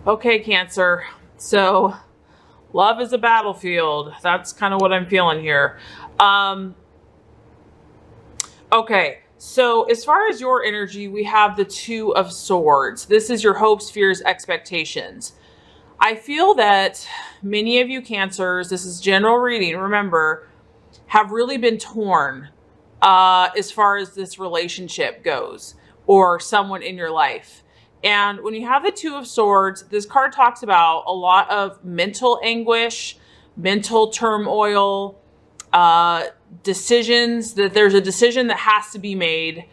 Okay, Cancer. So love is a battlefield. That's kind of what I'm feeling here. Okay, so as far as your energy, we have the Two of Swords. This is your hopes, fears, expectations. I feel that many of you Cancers, this is general reading, remember, have really been torn as far as this relationship goes or someone in your life. And when you have the Two of Swords, this card talks about a lot of mental anguish, mental turmoil, decisions, that there's a decision that has to be made,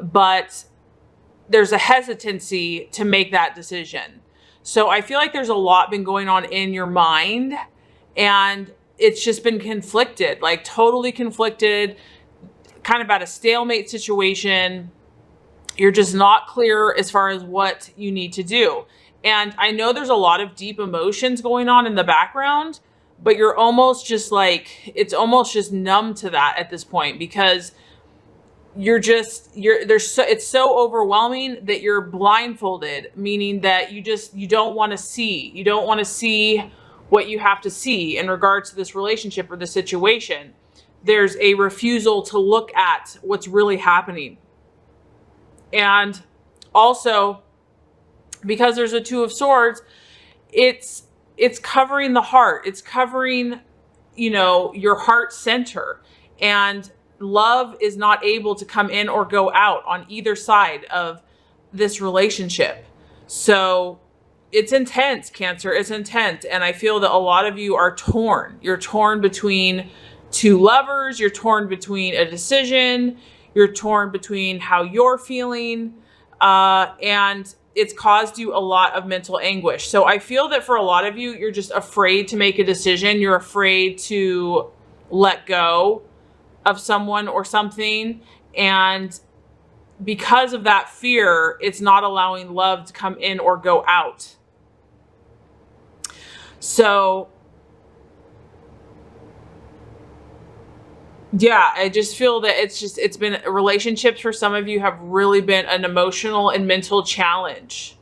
but there's a hesitancy to make that decision. So I feel like there's a lot been going on in your mind, and it's just been conflicted, like totally conflicted, kind of at a stalemate situation. You're just not clear as far as what you need to do. And I know there's a lot of deep emotions going on in the background, but you're almost just like, it's almost just numb to that at this point, because it's so overwhelming that you're blindfolded, meaning that you don't want to see what you have to see in regards to this relationship or the situation. There's a refusal to look at what's really happening. And also, because there's a Two of Swords, it's covering the heart. It's covering, your heart center. And love is not able to come in or go out on either side of this relationship. So it's intense, Cancer. It's intense. And I feel that a lot of you are torn. You're torn between two lovers. You're torn between a decision. You're torn between how you're feeling. And it's caused you a lot of mental anguish. So I feel that for a lot of you, you're just afraid to make a decision. You're afraid to let go of someone or something. And because of that fear, it's not allowing love to come in or go out. So yeah, I just feel that it's been, relationships for some of you have really been an emotional and mental challenge.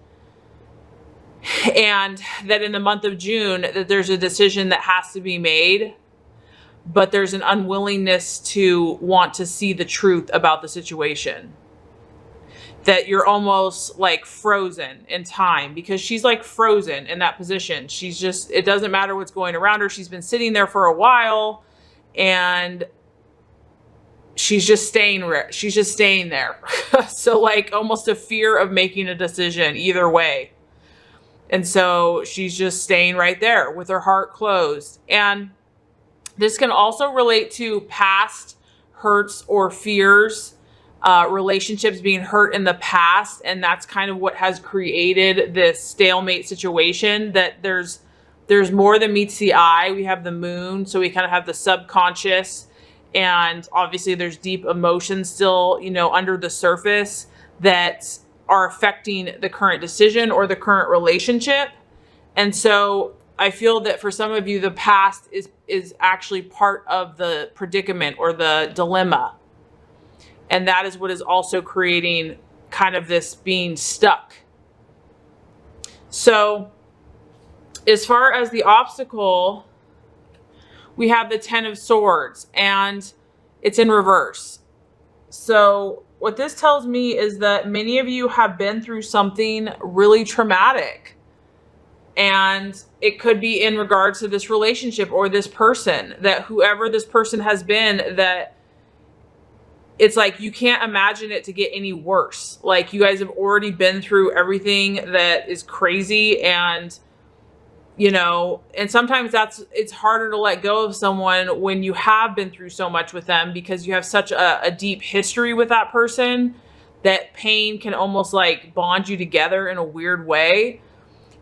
And that in the month of June, that there's a decision that has to be made, but there's an unwillingness to want to see the truth about the situation. That you're almost like frozen in time, because she's like frozen in that position. She's just, it doesn't matter what's going around her. She's been sitting there for a while, and she's just staying there. So like almost a fear of making a decision either way. And so she's just staying right there with her heart closed. And this can also relate to past hurts or fears, relationships being hurt in the past. And that's kind of what has created this stalemate situation, that there's more than meets the eye. We have the moon, so we kind of have the subconscious. And obviously there's deep emotions still, under the surface that are affecting the current decision or the current relationship. And so I feel that for some of you, the past is actually part of the predicament or the dilemma. And that is what is also creating kind of this being stuck. So as far as the obstacle, we have the Ten of Swords, and it's in reverse. So what this tells me is that many of you have been through something really traumatic, and it could be in regards to this relationship or this person, that whoever this person has been, that it's like you can't imagine it to get any worse. Like you guys have already been through everything that is crazy, and and sometimes it's harder to let go of someone when you have been through so much with them, because you have such a deep history with that person that pain can almost like bond you together in a weird way.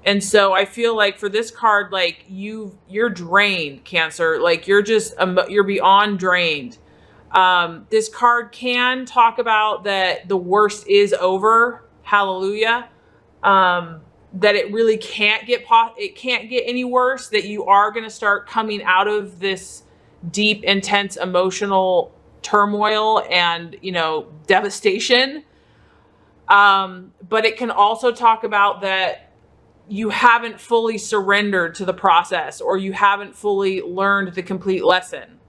And so I feel like for this card, like you're drained, Cancer, like you're beyond drained. This card can talk about that the worst is over. Hallelujah. That it really can't get any worse, that you are going to start coming out of this deep, intense emotional turmoil and, devastation. But it can also talk about that you haven't fully surrendered to the process, or you haven't fully learned the complete lesson.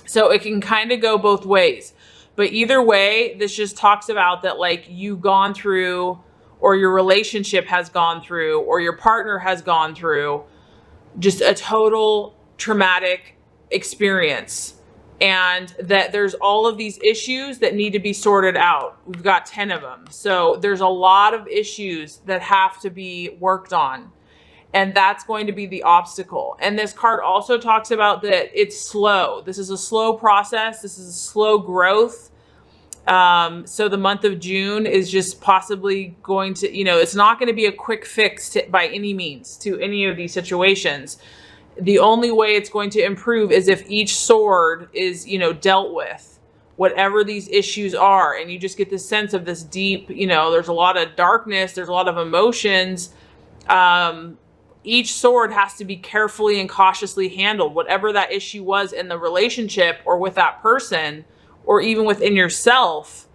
So it can kind of go both ways. But either way, this just talks about that, like, you've gone through, or your relationship has gone through, or your partner has gone through just a total traumatic experience. And that there's all of these issues that need to be sorted out. We've got 10 of them. So there's a lot of issues that have to be worked on. And that's going to be the obstacle. And this card also talks about that it's slow. This is a slow process. This is a slow growth. So the month of June is just possibly going to, it's not going to be a quick fix by any means to any of these situations. The only way it's going to improve is if each sword is, dealt with, whatever these issues are. And you just get this sense of this deep, there's a lot of darkness, there's a lot of emotions. Each sword has to be carefully and cautiously handled, whatever that issue was in the relationship or with that person, or even within yourself,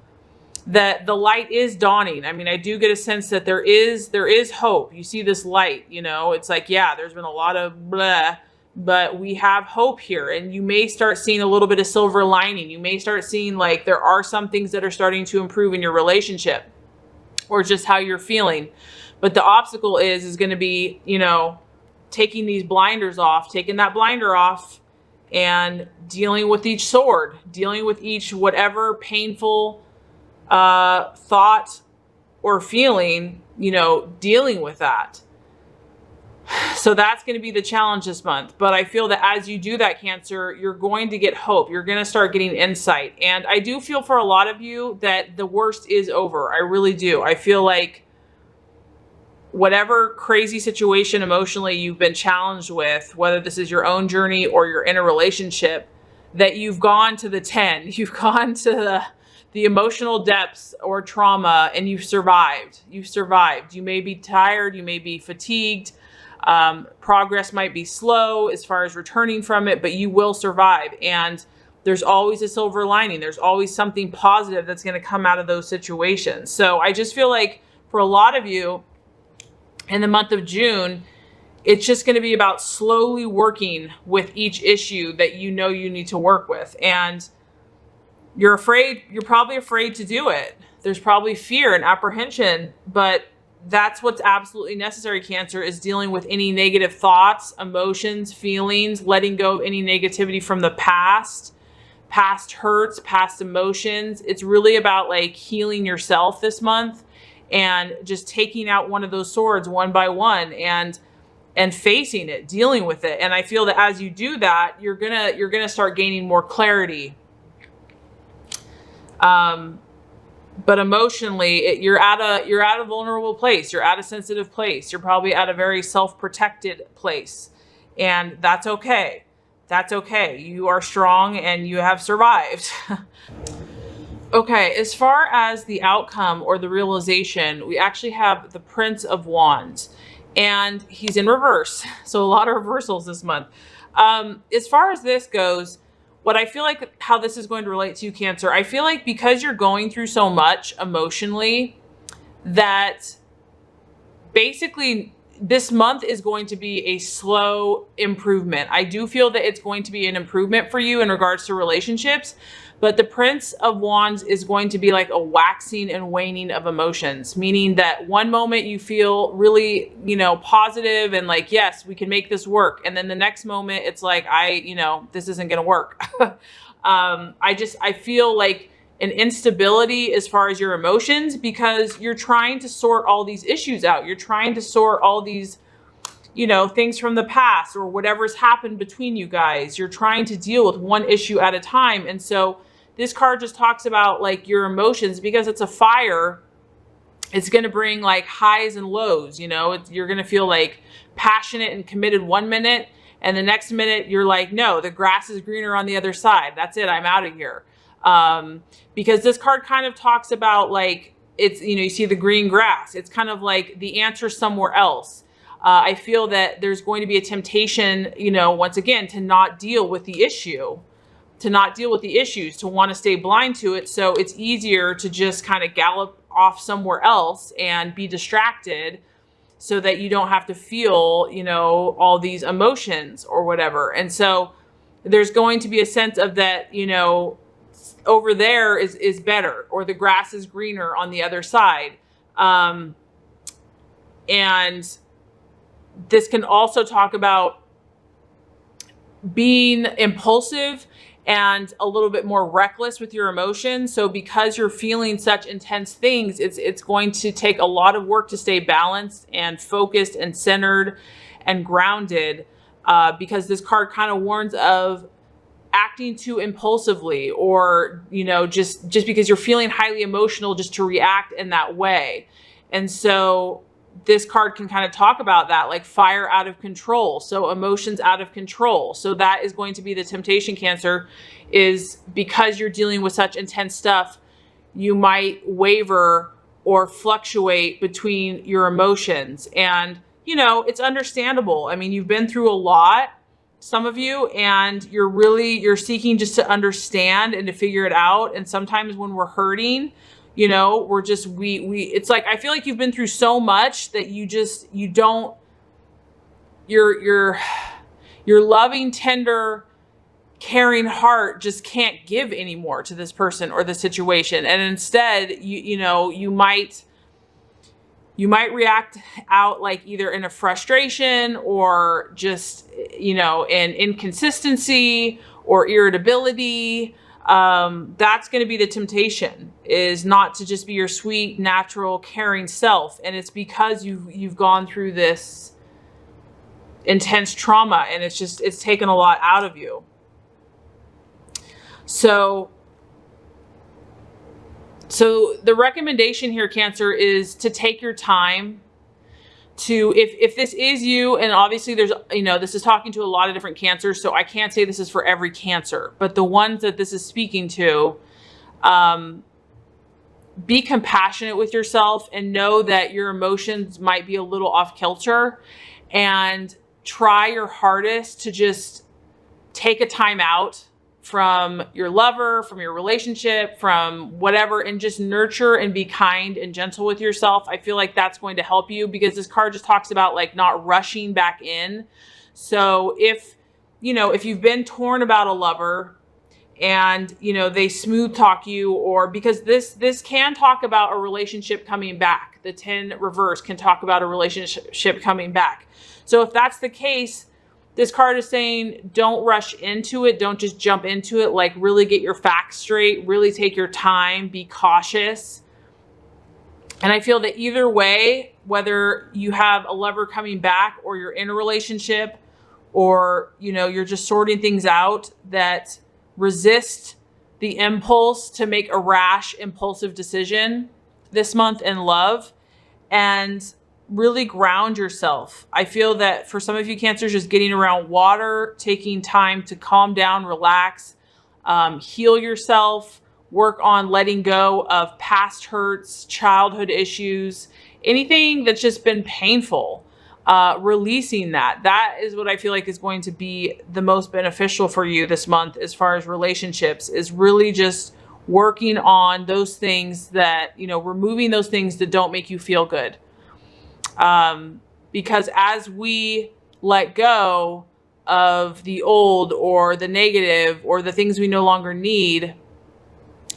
that the light is dawning. I mean, I do get a sense that there is hope. You see this light, it's like, yeah, there's been a lot of blah, but we have hope here. And you may start seeing a little bit of silver lining. You may start seeing like there are some things that are starting to improve in your relationship, or just how you're feeling. But the obstacle is going to be, taking these blinders off, taking that blinder off, and dealing with each sword, dealing with each whatever painful thought or feeling, dealing with that. So that's going to be the challenge this month. But I feel that as you do that, Cancer, you're going to get hope. You're going to start getting insight. And I do feel for a lot of you that the worst is over. I really do. I feel like whatever crazy situation emotionally you've been challenged with, whether this is your own journey or you're in a relationship, that you've gone to the 10, you've gone to the emotional depths or trauma, and you've survived. You've survived. You may be tired, you may be fatigued, progress might be slow as far as returning from it, but you will survive. And there's always a silver lining. There's always something positive that's going to come out of those situations. So I just feel like for a lot of you, in the month of June, it's just going to be about slowly working with each issue that you need to work with. And you're probably afraid to do it. There's probably fear and apprehension, but that's what's absolutely necessary, Cancer, is dealing with any negative thoughts, emotions, feelings, letting go of any negativity from the past hurts, past emotions. It's really about like healing yourself this month. And just taking out one of those swords one by one and facing it, dealing with it. And I feel that as you do that, you're gonna start gaining more clarity. But emotionally, you're at a vulnerable place. You're at a sensitive place. You're probably at a very self-protected place, and that's okay. That's okay. You are strong and you have survived. Okay, as far as the outcome or the realization, we actually have the Prince of Wands, and he's in reverse. So a lot of reversals this month. As far as this goes, what I feel like how this is going to relate to you, Cancer, I feel like because you're going through so much emotionally, that basically this month is going to be a slow improvement. I do feel that it's going to be an improvement for you in regards to relationships, but the Prince of Wands is going to be like a waxing and waning of emotions, meaning that one moment you feel really, positive and like, yes, we can make this work. And then the next moment it's like, this isn't going to work. I feel like an instability as far as your emotions, because you're trying to sort all these issues out. You're trying to sort all these, things from the past or whatever's happened between you guys. You're trying to deal with one issue at a time. And so this card just talks about like your emotions, because it's a fire. It's going to bring like highs and lows. You're going to feel like passionate and committed one minute, and the next minute you're like, no, the grass is greener on the other side. That's it. I'm out of here. Because this card kind of talks about like, it's, you see the green grass. It's kind of like the answer somewhere else. I feel that there's going to be a temptation, once again, to not deal with the issue, to want to stay blind to it. So it's easier to just kind of gallop off somewhere else and be distracted. so that you don't have to feel, you know, all these emotions or whatever. And so there's going to be a sense of that, you know, over there is better, or the grass is greener on the other side. And this can also talk about being impulsive and a little bit more reckless with your emotions. So because you're feeling such intense things, it's going to take a lot of work to stay balanced and focused and centered and grounded, because this card kind of warns of acting too impulsively, or, you know, just because you're feeling highly emotional, just to react in that way. And so this card can kind of talk about that, like fire out of control. So emotions out of control. So that is going to be the temptation, Cancer, is because you're dealing with such intense stuff, you might waver or fluctuate between your emotions. And, you know, it's understandable. I mean, you've been through a lot, some of you, and you're seeking just to understand and to figure it out. And sometimes when we're hurting, you know, we're just, it's like, I feel like you've been through so much that your loving, tender, caring heart just can't give anymore to this person or the situation. And instead, you might react out like either in a frustration or just, you know, in inconsistency or irritability. That's going to be the temptation, is not to just be your sweet, natural, caring self. And it's because you've gone through this intense trauma, and it's taken a lot out of you. So the recommendation here, Cancer, is to take your time to, if this is you, and obviously there's, you know, this is talking to a lot of different Cancers, so I can't say this is for every Cancer, but the ones that this is speaking to, be compassionate with yourself and know that your emotions might be a little off kilter, and try your hardest to just take a time out from your lover, from your relationship, from whatever, and just nurture and be kind and gentle with yourself. I feel like that's going to help you, because this card just talks about like not rushing back in. So if you've been torn about a lover and, you know, they smooth talk you, or because this can talk about a relationship coming back. The 10 reverse can talk about a relationship coming back. So if that's the case, this card is saying, don't rush into it. Don't just jump into it. Like, really get your facts straight. Really take your time. Be cautious. And I feel that either way, whether you have a lover coming back or you're in a relationship, or, you know, you're just sorting things out, that resist the impulse to make a rash, impulsive decision this month in love, and really ground yourself. I feel that for some of you Cancers, just getting around water, taking time to calm down, relax, heal yourself, work on letting go of past hurts, childhood issues, anything that's just been painful, releasing that is what I feel like is going to be the most beneficial for you this month as far as relationships, is really just working on those things that, you know, removing those things that don't make you feel good. Because as we let go of the old or the negative or the things we no longer need,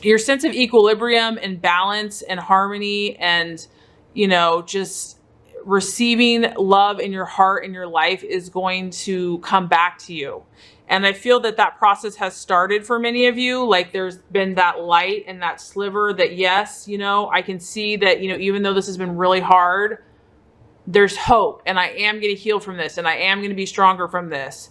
your sense of equilibrium and balance and harmony and, you know, just receiving love in your heart and your life is going to come back to you. And I feel that that process has started for many of you. Like, there's been that light and that sliver that, yes, you know, I can see that, you know, even though this has been really hard, there's hope, and I am going to heal from this, and I am going to be stronger from this.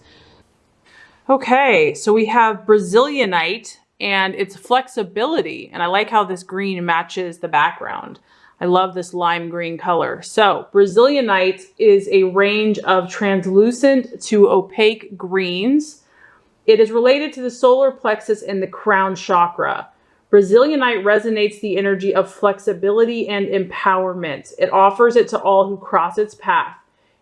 Okay, so we have Brazilianite and its flexibility. And I like how this green matches the background. I love this lime green color. So Brazilianite is a range of translucent to opaque greens. It is related to the solar plexus and the crown chakra. Brazilianite resonates the energy of flexibility and empowerment. It offers it to all who cross its path.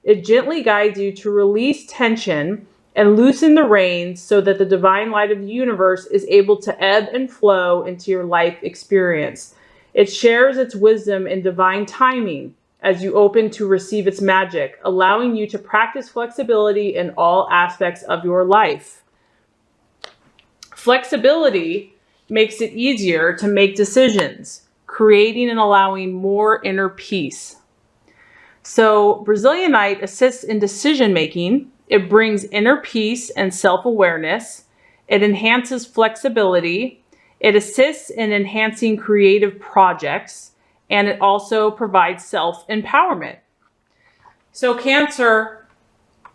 It gently guides you to release tension and loosen the reins so that the divine light of the universe is able to ebb and flow into your life experience. It shares its wisdom and divine timing, as you open to receive its magic, allowing you to practice flexibility in all aspects of your life. Flexibility makes it easier to make decisions, creating and allowing more inner peace. So Brazilianite assists in decision making. It brings inner peace and self-awareness. It enhances flexibility. It assists in enhancing creative projects, and it also provides self-empowerment. So Cancer,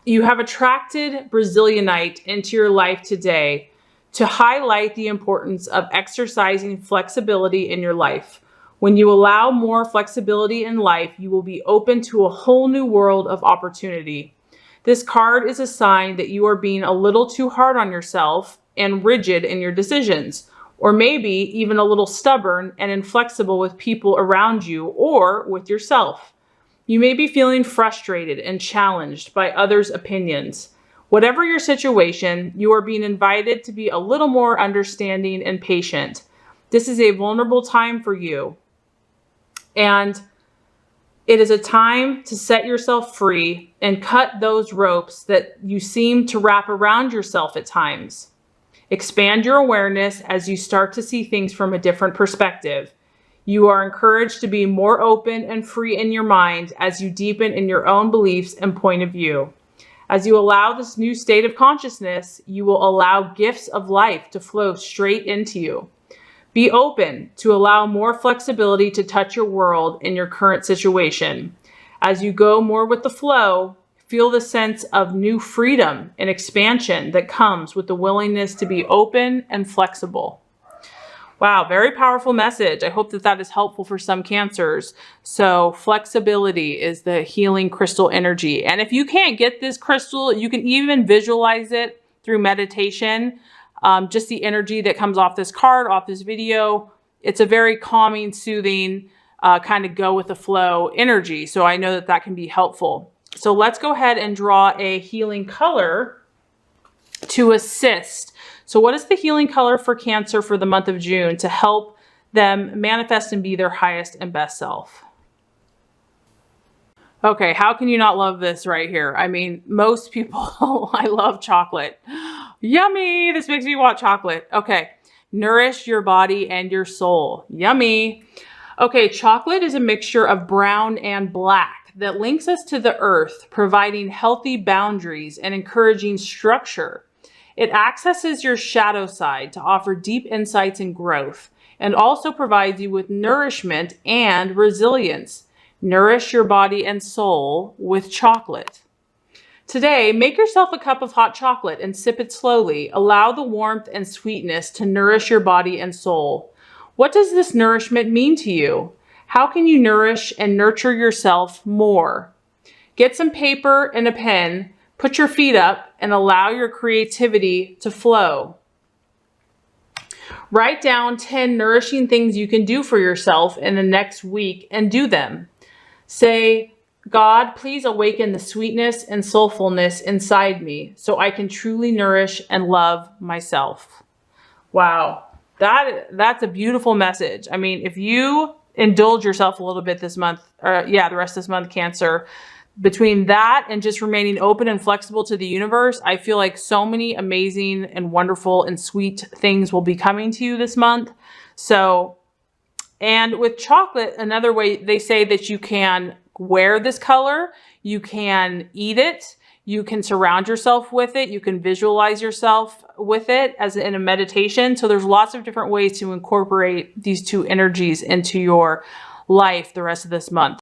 you have attracted Brazilianite into your life today to highlight the importance of exercising flexibility in your life. When you allow more flexibility in life, you will be open to a whole new world of opportunity. This card is a sign that you are being a little too hard on yourself and rigid in your decisions, or maybe even a little stubborn and inflexible with people around you or with yourself. You may be feeling frustrated and challenged by others' opinions. Whatever your situation, you are being invited to be a little more understanding and patient. This is a vulnerable time for you, and it is a time to set yourself free and cut those ropes that you seem to wrap around yourself at times. Expand your awareness as you start to see things from a different perspective. You are encouraged to be more open and free in your mind as you deepen in your own beliefs and point of view. As you allow this new state of consciousness, you will allow gifts of life to flow straight into you. Be open to allow more flexibility to touch your world in your current situation. As you go more with the flow, feel the sense of new freedom and expansion that comes with the willingness to be open and flexible. Wow, very powerful message. I hope that that is helpful for some Cancers. So flexibility is the healing crystal energy. And if you can't get this crystal, you can even visualize it through meditation. Just the energy that comes off this card, off this video. It's a very calming, soothing, kind of go with the flow energy. So I know that that can be helpful. So let's go ahead and draw a healing color to assist. So what is the healing color for Cancer for the month of June to help them manifest and be their highest and best self? Okay, how can you not love this right here? I mean, most people, I love chocolate. Yummy, this makes me want chocolate. Okay, nourish your body and your soul. Yummy. Okay, chocolate is a mixture of brown and black that links us to the earth, providing healthy boundaries and encouraging structure. It accesses your shadow side to offer deep insights and growth, and also provides you with nourishment and resilience. Nourish your body and soul with chocolate. Today, make yourself a cup of hot chocolate and sip it slowly. Allow the warmth and sweetness to nourish your body and soul. What does this nourishment mean to you? How can you nourish and nurture yourself more? Get some paper and a pen, put your feet up, and allow your creativity to flow. Write down 10 nourishing things you can do for yourself in the next week and do them. Say, God, please awaken the sweetness and soulfulness inside me so I can truly nourish and love myself. Wow, that's a beautiful message. I mean, if you indulge yourself a little bit this month, or the rest of this month, Cancer, between that and just remaining open and flexible to the universe, I feel like so many amazing and wonderful and sweet things will be coming to you this month. So, and with chocolate, another way they say that you can wear this color, you can eat it, you can surround yourself with it, you can visualize yourself with it as in a meditation. So there's lots of different ways to incorporate these two energies into your life the rest of this month.